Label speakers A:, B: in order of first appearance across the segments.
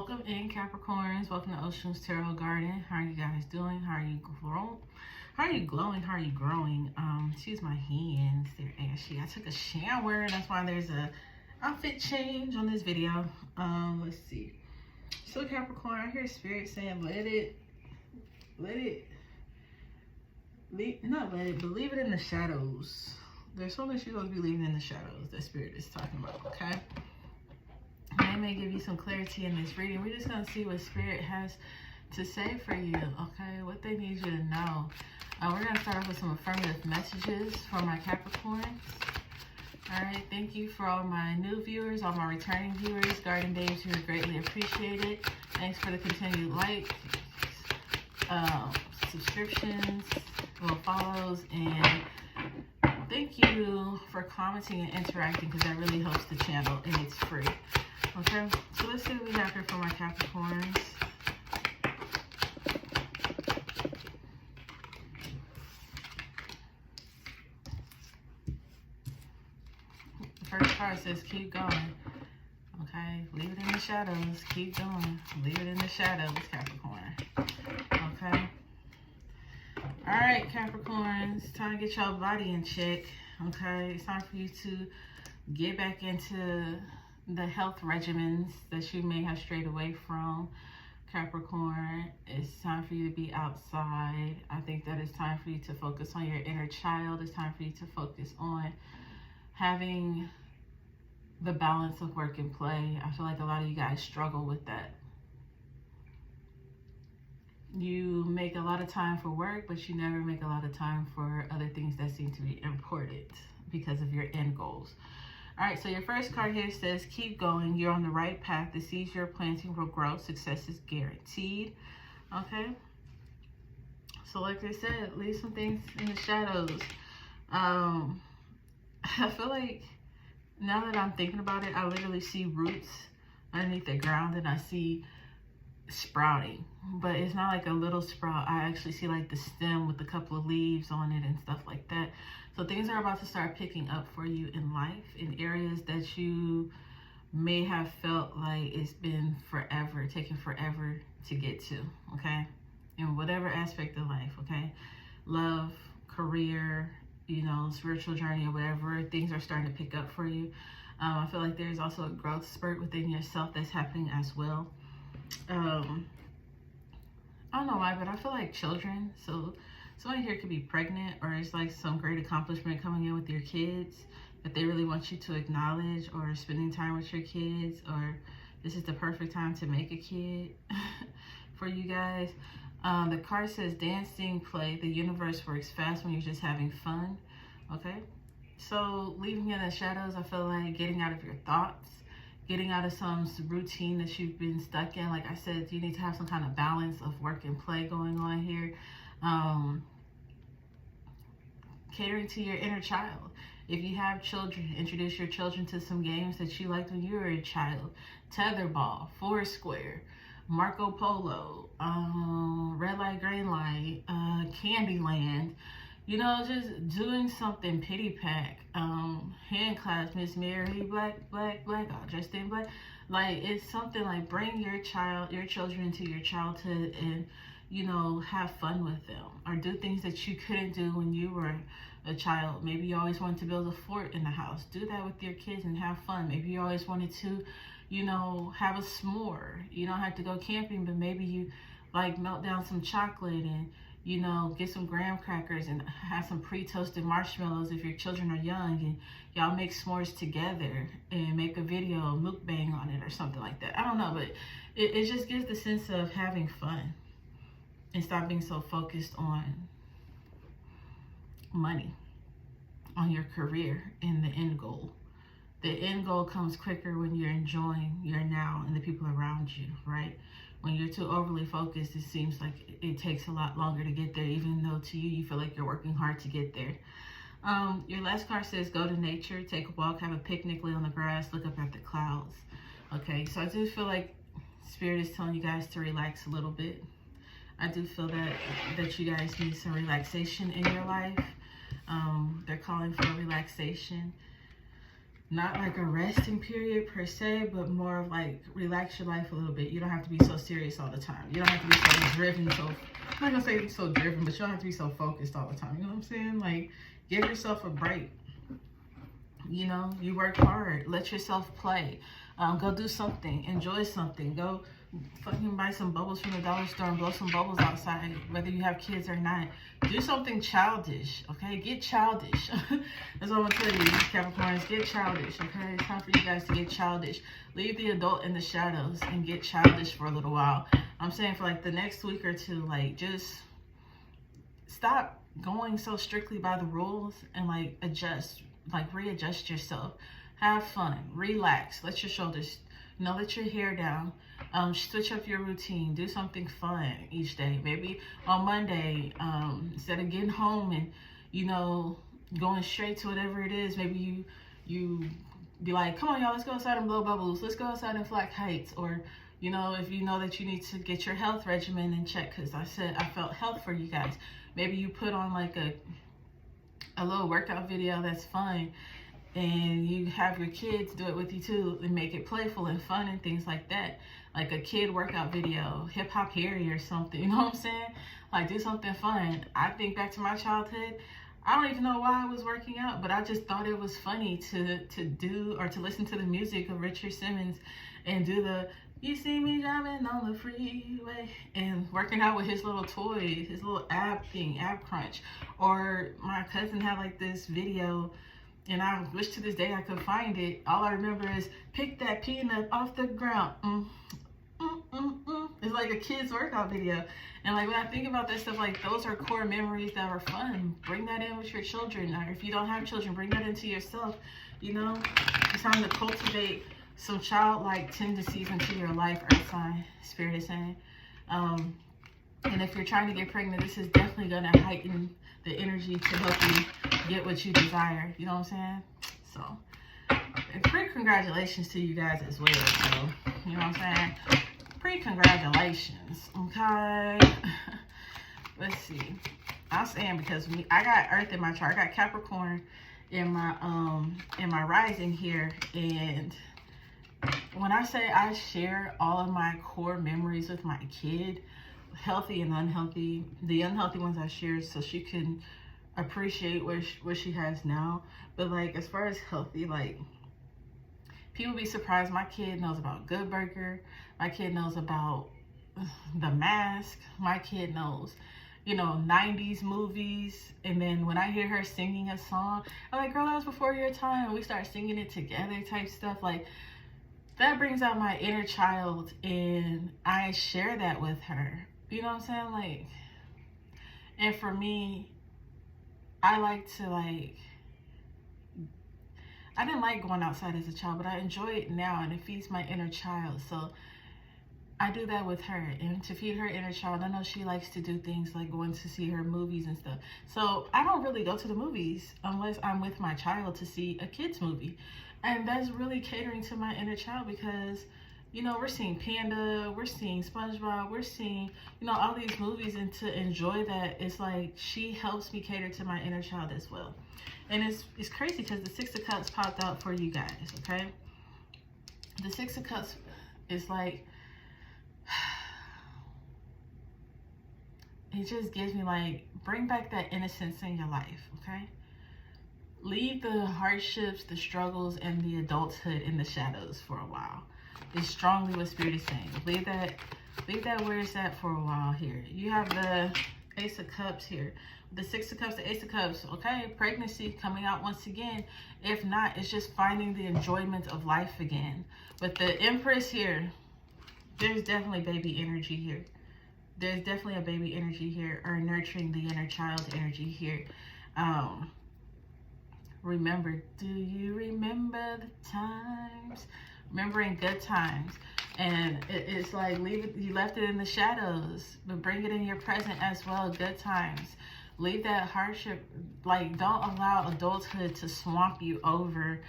A: Welcome in, Capricorns. Welcome to Ocean's Tarot Garden. How are you guys doing? How are you growing? How are you glowing? How are you growing? Excuse my hands. They're ashy. I took a shower. That's why there's a outfit change on this video. Let's see. So Capricorn, I hear Spirit saying, believe it in the shadows. There's so much you're going to be leaving in the shadows that Spirit is talking about, okay? They may give you some clarity in this reading. We're just going to see what Spirit has to say for you, okay? What they need you to know. We're going to start off with some affirmative messages for my Capricorns. All right, thank you for all my new viewers, all my returning viewers, Garden Babes, you're greatly appreciated. Thanks for the continued likes, subscriptions, follows, and thank you for commenting and interacting because that really helps the channel and it's free. Okay, so let's see what we have here for my Capricorns. The first card says keep going. Okay, leave it in the shadows. Keep going. Leave it in the shadows, Capricorn. Okay. All right, Capricorns, it's time to get your body in check. Okay, it's time for you to get back into the health regimens that you may have strayed away from, Capricorn. It's time for you to be outside. I think that it's time for you to focus on your inner child. It's time for you to focus on having the balance of work and play. I feel like a lot of you guys struggle with that. You make a lot of time for work, but you never make a lot of time for other things that seem to be important because of your end goals. All right, so your first card here says, keep going. You're on the right path. The seeds you're planting will grow. Success is guaranteed. Okay. So like I said, leave some things in the shadows. I feel like now that I'm thinking about it, I literally see roots underneath the ground and I see sprouting, but it's not like a little sprout. I actually see like the stem with a couple of leaves on it and stuff like that. So things are about to start picking up for you in life in areas that you may have felt like it's been forever, taking forever to get to, okay? In whatever aspect of life, okay? Love, career, you know, spiritual journey or whatever, things are starting to pick up for you. I feel like there's also a growth spurt within yourself that's happening as well. I don't know why, but I feel like children. So somebody here could be pregnant, or it's like some great accomplishment coming in with your kids that they really want you to acknowledge, or spending time with your kids, or this is the perfect time to make a kid for you guys. The card says dancing, play. The universe works fast when you're just having fun. Okay, so leaving in the shadows, I feel like getting out of your thoughts, getting out of some routine that you've been stuck in. Like I said, you need to have some kind of balance of work and play going on here. Catering to your inner child. If you have children, introduce your children to some games that you liked when you were a child. Tetherball, Foursquare, Marco Polo, Red Light, Green Light, Candyland. You know, just doing something, pity pack, hand claps, Miss Mary, black, all dressed in black. Like, it's something like bring your children into your childhood and, you know, have fun with them. Or do things that you couldn't do when you were a child. Maybe you always wanted to build a fort in the house. Do that with your kids and have fun. Maybe you always wanted to, you know, have a s'more. You don't have to go camping, but maybe you like melt down some chocolate and, you know, get some graham crackers and have some pre-toasted marshmallows if your children are young, and y'all make s'mores together and make a video, mukbang on it or something like that. I don't know, but it just gives the sense of having fun and stop being so focused on money, on your career and the end goal. The end goal comes quicker when you're enjoying your now and the people around you, right? When you're too overly focused, it seems like it takes a lot longer to get there, even though to you, you feel like you're working hard to get there. Your last card says, go to nature, take a walk, have a picnic, lay on the grass, look up at the clouds. Okay, so I do feel like Spirit is telling you guys to relax a little bit. I do feel that you guys need some relaxation in your life. They're calling for relaxation. not like a resting period per se, but more of like relax your life a little bit. You don't have to be so serious all the time. You don't have to be so driven. So I'm not gonna say so driven, but you don't have to be so focused all the time. You know what I'm saying? Like, give yourself a break. You know, you work hard. Let yourself play. Go do something. Enjoy something. Go fucking buy some bubbles from the dollar store and blow some bubbles outside, whether you have kids or not. Do something childish, okay? Get childish. That's what I'm gonna tell you, Capricorns. Get childish, okay? It's time for you guys to get childish. Leave the adult in the shadows and get childish for a little while. I'm saying for like the next week or two, like just stop going so strictly by the rules and like adjust, like readjust yourself. Have fun, relax, let your shoulders, you know, let your hair down. Switch up your routine. Do something fun each day. Maybe on Monday, instead of getting home and, you know, going straight to whatever it is, maybe you be like, come on, y'all, let's go outside and blow bubbles. Let's go outside and fly kites. Or, you know, if you know that you need to get your health regimen in check, because I said I felt health for you guys. Maybe you put on like a little workout video that's fun, and you have your kids do it with you too, and make it playful and fun and things like that. Like a kid workout video, Hip Hop Harry or something, you know what I'm saying? Like, do something fun. I think back to my childhood, I don't even know why I was working out, but I just thought it was funny to do or to listen to the music of Richard Simmons and do the, you see me driving on the freeway, and working out with his little toy, his little ab thing, ab crunch. Or my cousin had like this video, and I wish to this day I could find it. All I remember is, pick that peanut off the ground. It's like a kid's workout video. And like when I think about that stuff, like those are core memories that are fun. Bring that in with your children. Or if you don't have children, bring that into yourself. You know, it's time to cultivate some childlike tendencies into your life, Earth sign, Spirit is saying. And if you're trying to get pregnant, this is definitely going to heighten the energy to help you get what you desire. You know what I'm saying? So, pre-congratulations to you guys as well. So, you know what I'm saying? Pre-congratulations, okay? Let's see. I'm saying because I got Earth in my chart. I got Capricorn in my rising here, and when I say I share all of my core memories with my kid, healthy and unhealthy, the unhealthy ones I share so she can appreciate what she has now. But like as far as healthy, like people be surprised. My kid knows about Good Burger. My kid knows about The Mask. My kid knows, you know, 90s movies. And then when I hear her singing a song, I'm like, girl, that was before your time. And we start singing it together type stuff. Like, that brings out my inner child, and I share that with her. You know what I'm saying? Like, and for me, I like to like, I didn't like going outside as a child, but I enjoy it now, and it feeds my inner child. So I do that with her, and to feed her inner child, I know she likes to do things like going to see her movies and stuff. So I don't really go to the movies unless I'm with my child to see a kid's movie. And that's really catering to my inner child because, you know, we're seeing Panda, we're seeing SpongeBob, we're seeing, you know, all these movies, and to enjoy that, it's like she helps me cater to my inner child as well. And it's crazy because the Six of Cups popped out for you guys, okay? The Six of Cups is like, it just gives me like, bring back that innocence in your life, okay? Leave the hardships, the struggles, and the adulthood in the shadows for a while. It's strongly what Spirit is saying. Leave that where it's at for a while here. You have the Ace of Cups here. The Six of Cups, the Ace of Cups. Okay, pregnancy coming out once again. If not, it's just finding the enjoyment of life again. With the Empress here, there's definitely baby energy here. There's definitely a baby energy here, or nurturing the inner child energy here. Remember, do you remember the times? Remembering good times. And it's like, you left it in the shadows, but bring it in your present as well. Good times. Leave that hardship. Like, don't allow adulthood to swamp you over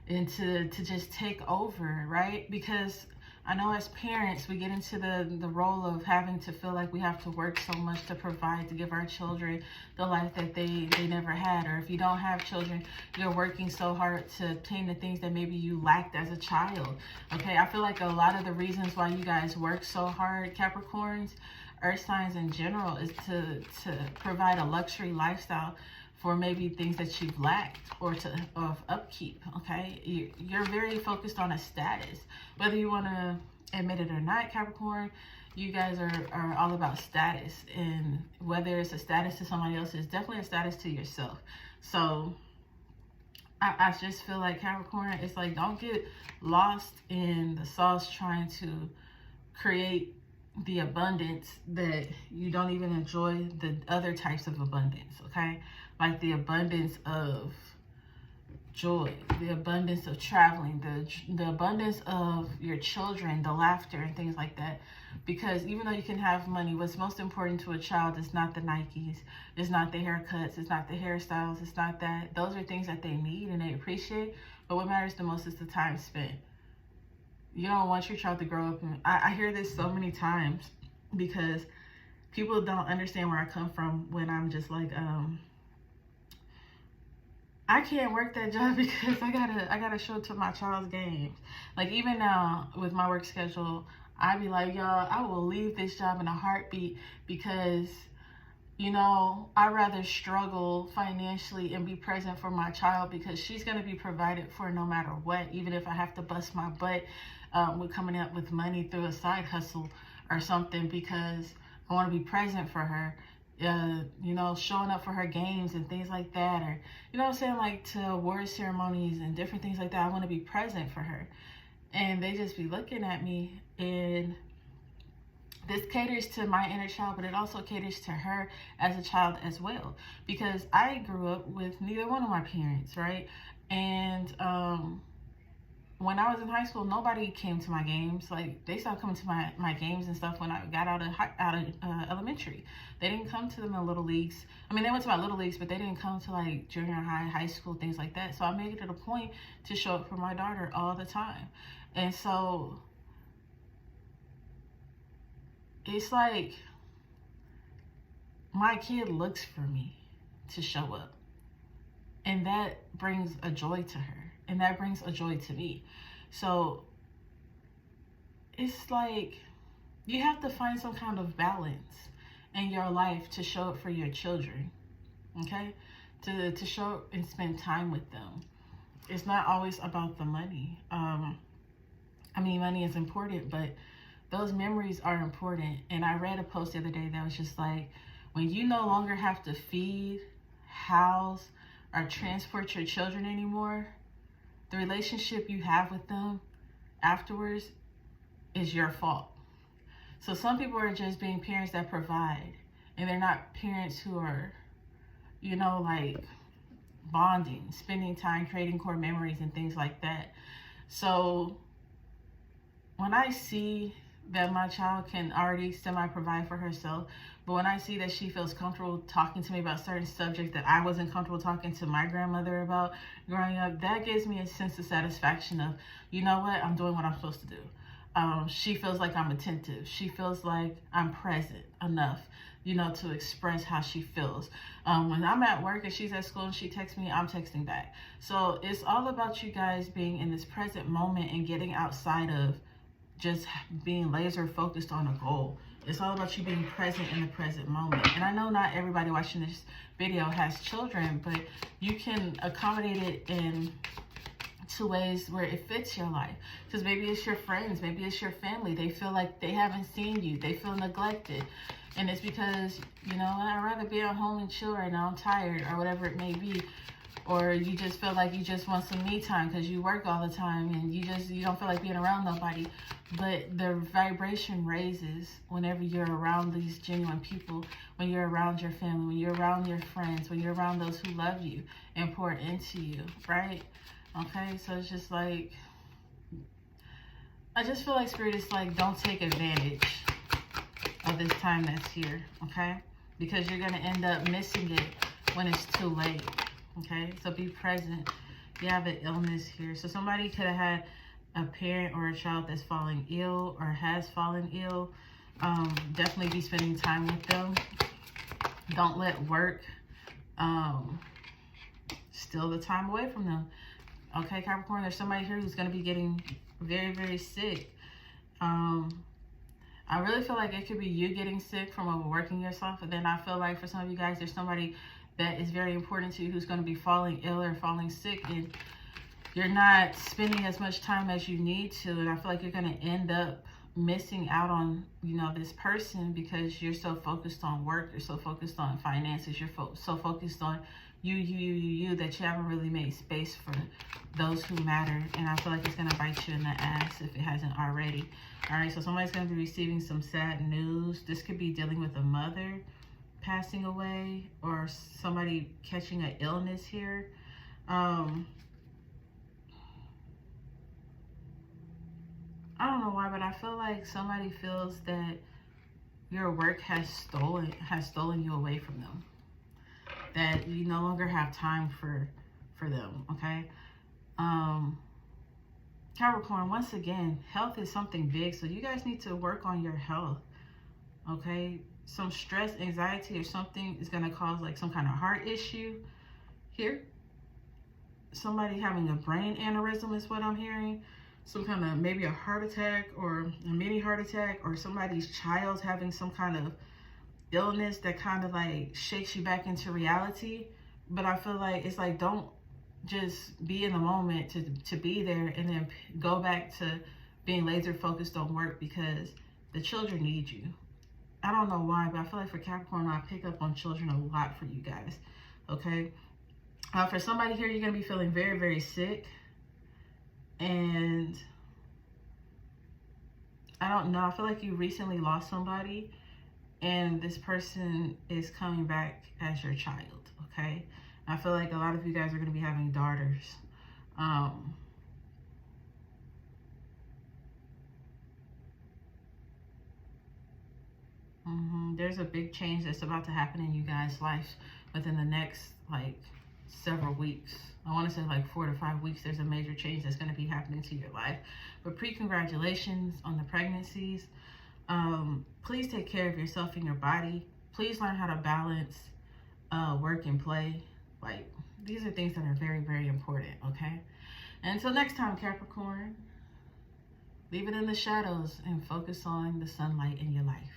A: and to just take over, right? Because I know as parents, we get into the role of having to feel like we have to work so much to provide, to give our children the life that they never had. Or if you don't have children, you're working so hard to obtain the things that maybe you lacked as a child. Okay, I feel like a lot of the reasons why you guys work so hard, Capricorns, earth signs in general, is to provide a luxury lifestyle for maybe things that you've lacked, or of upkeep. Okay, you're very focused on a status, whether you want to admit it or not, Capricorn. You guys are all about status, and whether it's a status to somebody else, it's definitely a status to yourself. So I just feel like, Capricorn, it's like, don't get lost in the sauce trying to create the abundance that you don't even enjoy the other types of abundance. Okay, like the abundance of joy, the abundance of traveling, the abundance of your children, the laughter and things like that. Because even though you can have money, what's most important to a child is not the Nikes, it's not the haircuts, it's not the hairstyles, it's not that. Those are things that they need and they appreciate, but what matters the most is the time spent. You don't want your child to grow up, and I hear this so many times, because people don't understand where I come from when I'm just like, I can't work that job because I gotta show up to my child's games. Like, even now with my work schedule, I be like, y'all, I will leave this job in a heartbeat, because, you know, I'd rather struggle financially and be present for my child, because she's gonna be provided for no matter what, even if I have to bust my butt with coming up with money through a side hustle or something, because I want to be present for her. You know, showing up for her games and things like that, or, you know what I'm saying, like to award ceremonies and different things like that. I want to be present for her. And they just be looking at me, and this caters to my inner child, but it also caters to her as a child as well, because I grew up with neither one of my parents, right? And when I was in high school, nobody came to my games. Like, they stopped coming to my games and stuff when I got out of elementary. They didn't come to them in little leagues. I mean, they went to my little leagues, but they didn't come to like junior high, high school, things like that. So I made it a point to show up for my daughter all the time. And so it's like, my kid looks for me to show up, and that brings a joy to her. And that brings a joy to me. So it's like, you have to find some kind of balance in your life to show up for your children, okay? To show up and spend time with them. It's not always about the money. I mean, money is important, but those memories are important. And I read a post the other day that was just like, when you no longer have to feed, house, or transport your children anymore, the relationship you have with them afterwards is your fault. So some people are just being parents that provide, and they're not parents who are, you know, like bonding, spending time, creating core memories and things like that. So when I see that my child can already semi-provide for herself, but when I see that she feels comfortable talking to me about certain subjects that I wasn't comfortable talking to my grandmother about growing up, that gives me a sense of satisfaction of, you know what, I'm doing what I'm supposed to do. She feels like I'm attentive. She feels like I'm present enough, you know, to express how she feels. When I'm at work and she's at school and she texts me, I'm texting back. So it's all about you guys being in this present moment and getting outside of just being laser focused on a goal. It's all about you being present in the present moment. And I know not everybody watching this video has children, but you can accommodate it in two ways where it fits your life. Because maybe it's your friends, maybe it's your family. They feel like they haven't seen you. They feel neglected. And it's because, you know, I'd rather be at home and chill right now. I'm tired, or whatever it may be. Or you just feel like you just want some me time because you work all the time and you don't feel like being around nobody. But the vibration raises whenever you're around these genuine people, when you're around your family, when you're around your friends, when you're around those who love you and pour into you, right? Okay, so it's just like, I just feel like Spirit is like, don't take advantage of this time that's here, okay? Because you're going to end up missing it when it's too late. Okay, so be present. You have an illness here. So somebody could have had a parent or a child that's falling ill or has fallen ill, definitely be spending time with them. Don't let work steal the time away from them. Okay, Capricorn, there's somebody here who's going to be getting very, very sick. I really feel like it could be you getting sick from overworking yourself. And then I feel like for some of you guys, there's somebody that is very important to you who's going to be falling ill or falling sick. And you're not spending as much time as you need to. And I feel like you're going to end up missing out on, you know, this person because you're so focused on work. You're so focused on finances. You're so focused on you that you haven't really made space for those who matter. And I feel like it's going to bite you in the ass if it hasn't already. All right, so somebody's going to be receiving some sad news. This could be dealing with a mother passing away or somebody catching an illness here. I don't know why, but I feel like somebody feels that your work has stolen you away from them. That you no longer have time for them, okay? Capricorn, once again, health is something big, so you guys need to work on your health, okay? Some stress, anxiety, or something is going to cause like some kind of heart issue here. Somebody having a brain aneurysm is what I'm hearing. Some kind of maybe a heart attack or a mini heart attack, or somebody's child having some kind of illness that kind of like shakes you back into reality. But I feel like it's like, don't just be in the moment to be there and then go back to being laser focused on work because the children need you. I don't know why, but I feel like for Capricorn, I pick up on children a lot for you guys, okay? For somebody here, you're going to be feeling very, very sick. And I don't know, I feel like you recently lost somebody and this person is coming back as your child, okay? I feel like a lot of you guys are going to be having daughters. There's a big change that's about to happen in you guys' life within the next, like, several weeks. I want to say like 4 to 5 weeks. There's a major change that's going to be happening to your life. But pre-congratulations on the pregnancies. Please take care of yourself and your body. Please learn how to balance work and play. Like, these are things that are very, very important, okay? And until next time, Capricorn, leave it in the shadows and focus on the sunlight in your life.